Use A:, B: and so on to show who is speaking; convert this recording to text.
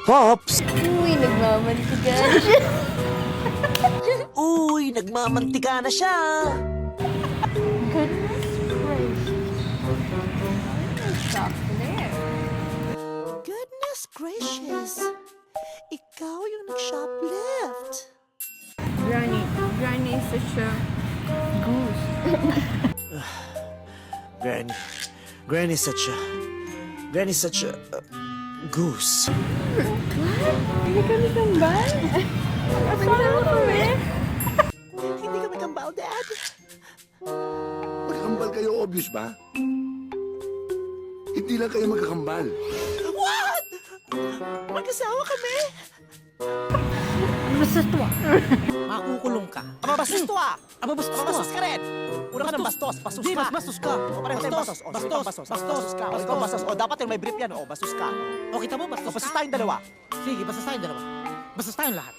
A: Pops!
B: Uy, nagmamantika na siya.
A: Uy, nagmamantika na siya! Goodness gracious! Ikaw yung nag-shoplift!
B: Granny is such a goose.
A: Granny's such a goose.
B: Hindi kami kambal. Kasama kami.
A: Hindi kami kambal, Dad.
C: Magkakambal kayo, obvious ba? Hindi lang kayo magkakambal.
A: What? Mag-asawa kami?
B: Bastos to.
A: Makukulong ka. Aba, bastos to ah! Aba, bastos ka rin! Una ka ng bastos, bastos ka. Di, mas bastos ka. O, pareho tayong bastos. O, bastos, bastos ka. O, ikaw bastos. O, dapat yung may brief yan. O, bastos ka. O, kita mo, bastos ka. O, bastos tayong dalawa.
D: Sige, bastos tayong dalawa. Bastos tayong lahat.